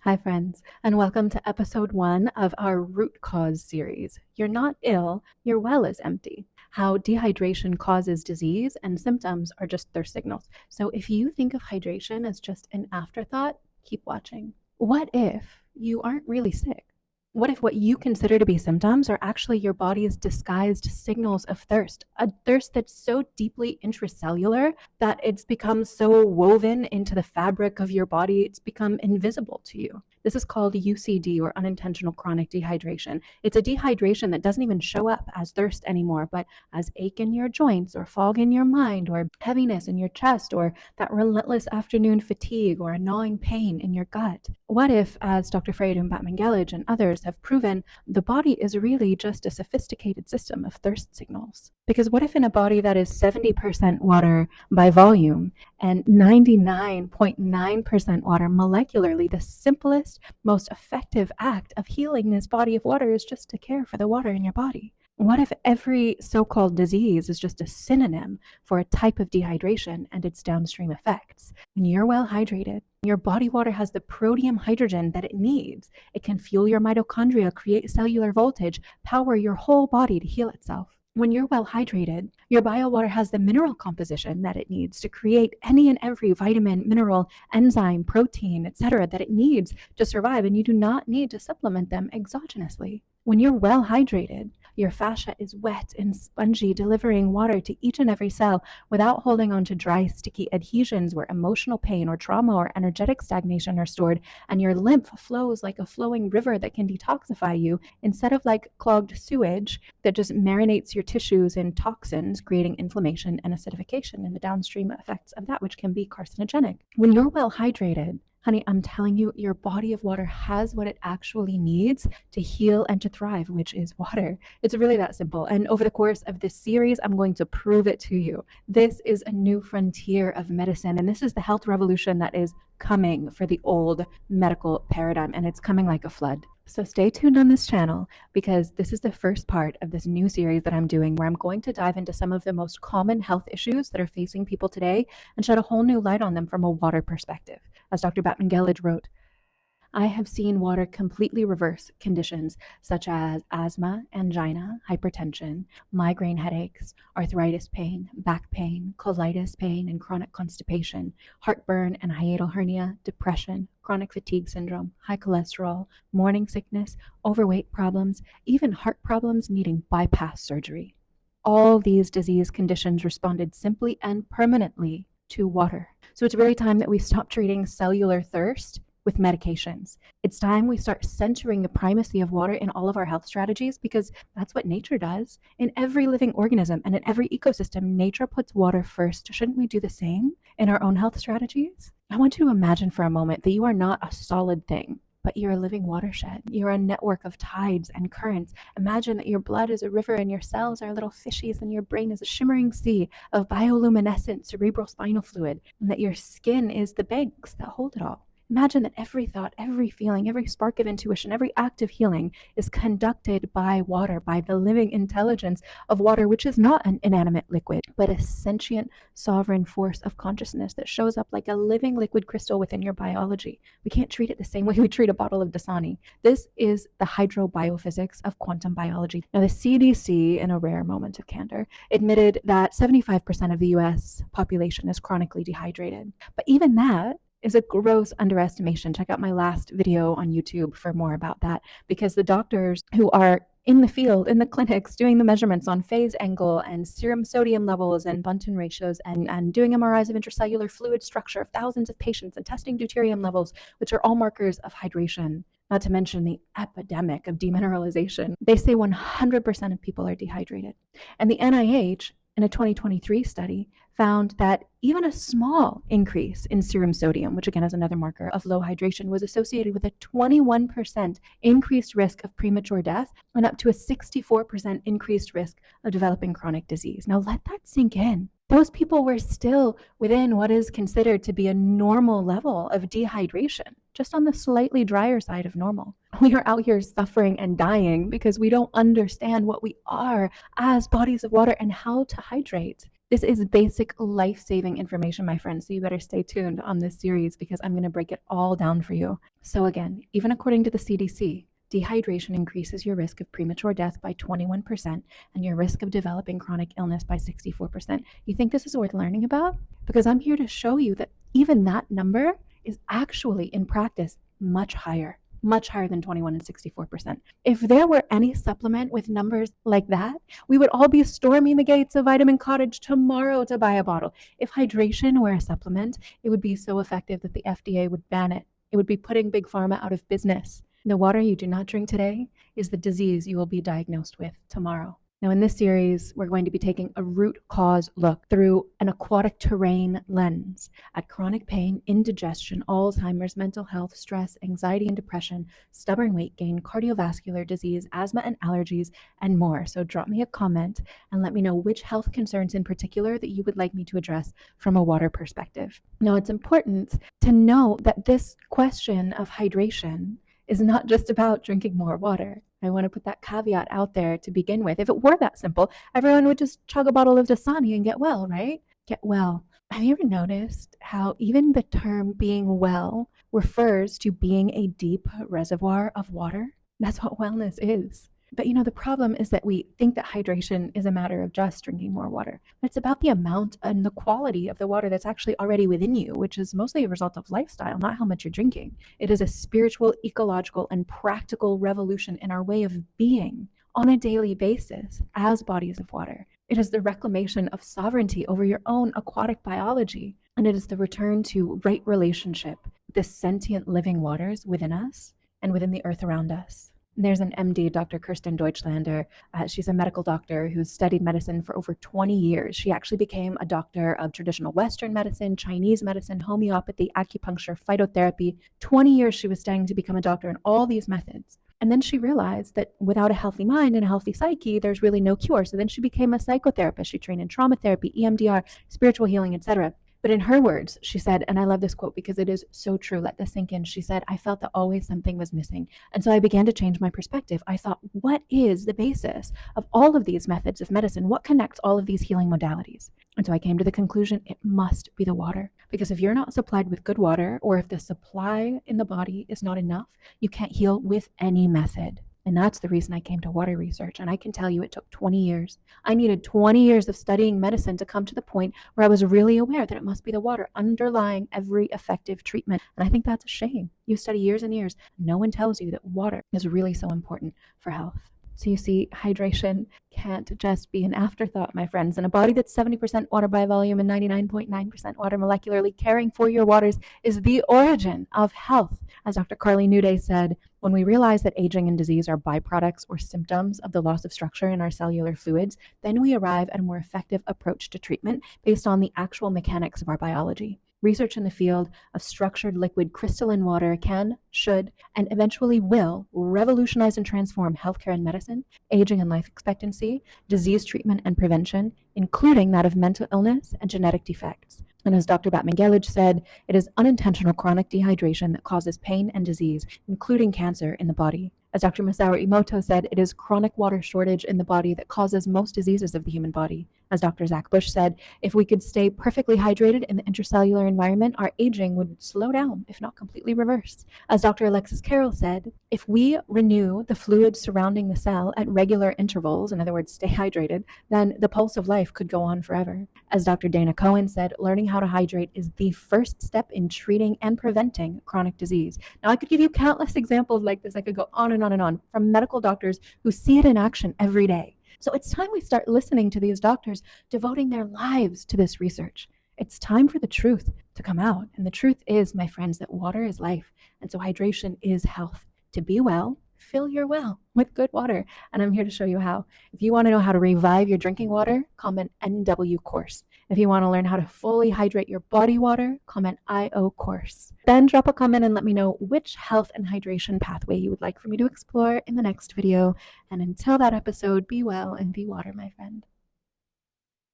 Hi, friends, and welcome to episode 1 of our root cause series. You're not ill, your well is empty. How dehydration causes disease and symptoms are just their signals. So if you think of hydration as just an afterthought, keep watching. What if you aren't really sick? What if what you consider to be symptoms are actually your body's disguised signals of thirst? A thirst that's so deeply intracellular that it's become so woven into the fabric of your body, it's become invisible to you. This is called UCD, or unintentional chronic dehydration. It's a dehydration that doesn't even show up as thirst anymore, but as ache in your joints, or fog in your mind, or heaviness in your chest, or that relentless afternoon fatigue, or a gnawing pain in your gut. What if, as Dr. Freud and Batman-Gelage and others have proven, the body is really just a sophisticated system of thirst signals? Because what if in a body that is 70% water by volume and 99.9% water molecularly, the simplest, most effective act of healing this body of water is just to care for the water in your body? What if every so-called disease is just a synonym for a type of dehydration and its downstream effects? When you're well hydrated, your body water has the protein hydrogen that it needs. It can fuel your mitochondria, create cellular voltage, power your whole body to heal itself. When you're well hydrated, your biowater has the mineral composition that it needs to create any and every vitamin, mineral, enzyme, protein, etc. that it needs to survive, and you do not need to supplement them exogenously. When you're well hydrated, your fascia is wet and spongy, delivering water to each and every cell without holding on to dry, sticky adhesions where emotional pain or trauma or energetic stagnation are stored, and your lymph flows like a flowing river that can detoxify you instead of like clogged sewage that just marinates your tissues in toxins, creating inflammation and acidification and the downstream effects of that, which can be carcinogenic. When you're well hydrated, honey, I'm telling you, your body of water has what it actually needs to heal and to thrive, which is water. It's really that simple. And over the course of this series, I'm going to prove it to you. This is a new frontier of medicine, and this is the health revolution that is coming for the old medical paradigm, and it's coming like a flood. So stay tuned on this channel, because this is the first part of this new series that I'm doing, where I'm going to dive into some of the most common health issues that are facing people today and shed a whole new light on them from a water perspective. As Dr. Batman-Gelage wrote, I have seen water completely reverse conditions such as asthma, angina, hypertension, migraine headaches, arthritis pain, back pain, colitis pain, and chronic constipation, heartburn and hiatal hernia, depression, chronic fatigue syndrome, high cholesterol, morning sickness, overweight problems, even heart problems needing bypass surgery. All these disease conditions responded simply and permanently to water. So it's really time that we stop treating cellular thirst with medications. It's time we start centering the primacy of water in all of our health strategies, because that's what nature does. In every living organism and in every ecosystem, nature puts water first. Shouldn't we do the same in our own health strategies? I want you to imagine for a moment that you are not a solid thing, but you're a living watershed. You're a network of tides and currents. Imagine that your blood is a river and your cells are little fishies and your brain is a shimmering sea of bioluminescent cerebral spinal fluid, and that your skin is the banks that hold it all. Imagine that every thought, every feeling, every spark of intuition, every act of healing is conducted by water, by the living intelligence of water, which is not an inanimate liquid, but a sentient, sovereign force of consciousness that shows up like a living liquid crystal within your biology. We can't treat it the same way we treat a bottle of Dasani. This is the hydrobiophysics of quantum biology. Now, the CDC, in a rare moment of candor, admitted that 75% of the US population is chronically dehydrated. But even that is a gross underestimation. Check out my last video on YouTube for more about that, because the doctors who are in the field, in the clinics, doing the measurements on phase angle and serum sodium levels and Bunton ratios and doing MRIs of intracellular fluid structure of thousands of patients and testing deuterium levels, which are all markers of hydration, not to mention the epidemic of demineralization. They say 100% of people are dehydrated. And the NIH, in a 2023 study, found that even a small increase in serum sodium, which again is another marker of low hydration, was associated with a 21% increased risk of premature death and up to a 64% increased risk of developing chronic disease. Now let that sink in. Those people were still within what is considered to be a normal level of dehydration, just on the slightly drier side of normal. We are out here suffering and dying because we don't understand what we are as bodies of water and how to hydrate. This is basic life-saving information, my friends, so you better stay tuned on this series because I'm going to break it all down for you. So again, even according to the CDC, dehydration increases your risk of premature death by 21% and your risk of developing chronic illness by 64%. You think this is worth learning about? Because I'm here to show you that even that number is actually, in practice, much higher than 21 and 64%. If there were any supplement with numbers like that, we would all be storming the gates of Vitamin Cottage tomorrow to buy a bottle. If hydration were a supplement, it would be so effective that the FDA would ban it. It would be putting Big Pharma out of business. The water you do not drink today is the disease you will be diagnosed with tomorrow. Now, in this series, we're going to be taking a root cause look through an aquatic terrain lens at chronic pain, indigestion, Alzheimer's, mental health, stress, anxiety and depression, stubborn weight gain, cardiovascular disease, asthma and allergies, and more. So drop me a comment and let me know which health concerns in particular that you would like me to address from a water perspective. Now, it's important to know that this question of hydration is not just about drinking more water. I want to put that caveat out there to begin with. If it were that simple, everyone would just chug a bottle of Dasani and get well, right? Get well. Have you ever noticed how even the term being well refers to being a deep reservoir of water? That's what wellness is. But the problem is that we think that hydration is a matter of just drinking more water. It's about the amount and the quality of the water that's actually already within you, which is mostly a result of lifestyle, not how much you're drinking. It is a spiritual, ecological, and practical revolution in our way of being on a daily basis as bodies of water. It is the reclamation of sovereignty over your own aquatic biology, and it is the return to right relationship with the sentient living waters within us and within the earth around us. There's an MD, Dr. Kirsten Deutschlander. She's a medical doctor who's studied medicine for over 20 years. She actually became a doctor of traditional Western medicine, Chinese medicine, homeopathy, acupuncture, phytotherapy. 20 years she was studying to become a doctor in all these methods. And then she realized that without a healthy mind and a healthy psyche, there's really no cure. So then she became a psychotherapist. She trained in trauma therapy, EMDR, spiritual healing, etc. But in her words, she said, and I love this quote because it is so true, let this sink in. She said, I felt that always something was missing. And so I began to change my perspective. I thought, what is the basis of all of these methods of medicine? What connects all of these healing modalities? And so I came to the conclusion it must be the water. Because if you're not supplied with good water, or if the supply in the body is not enough, you can't heal with any method. And that's the reason I came to water research. And I can tell you it took 20 years. I needed 20 years of studying medicine to come to the point where I was really aware that it must be the water underlying every effective treatment. And I think that's a shame. You study years and years. No one tells you that water is really so important for health. So you see, hydration can't just be an afterthought, my friends. In a body that's 70% water by volume and 99.9% water molecularly, caring for your waters is the origin of health. As Dr. Carly Newday said, when we realize that aging and disease are byproducts or symptoms of the loss of structure in our cellular fluids, then we arrive at a more effective approach to treatment based on the actual mechanics of our biology. Research in the field of structured liquid crystalline water can, should, and eventually will revolutionize and transform healthcare and medicine, aging and life expectancy, disease treatment and prevention, including that of mental illness and genetic defects. And as Dr. Batman-Gellage said, it is unintentional chronic dehydration that causes pain and disease, including cancer in the body. As Dr. Masaru Emoto said, it is chronic water shortage in the body that causes most diseases of the human body. As Dr. Zach Bush said, if we could stay perfectly hydrated in the intracellular environment, our aging would slow down, if not completely reverse. As Dr. Alexis Carroll said, if we renew the fluid surrounding the cell at regular intervals, in other words, stay hydrated, then the pulse of life could go on forever. As Dr. Dana Cohen said, learning how to hydrate is the first step in treating and preventing chronic disease. Now, I could give you countless examples like this. I could go on and on and on from medical doctors who see it in action every day. So it's time we start listening to these doctors devoting their lives to this research. It's time for the truth to come out. And the truth is, my friends, that water is life. And so hydration is health. To be well, fill your well with good water. And I'm here to show you how. If you want to know how to revive your drinking water, comment NW course. If you want to learn how to fully hydrate your body water, comment IO course. Then drop a comment and let me know which health and hydration pathway you would like for me to explore in the next video. And until that episode, be well and be water, my friend.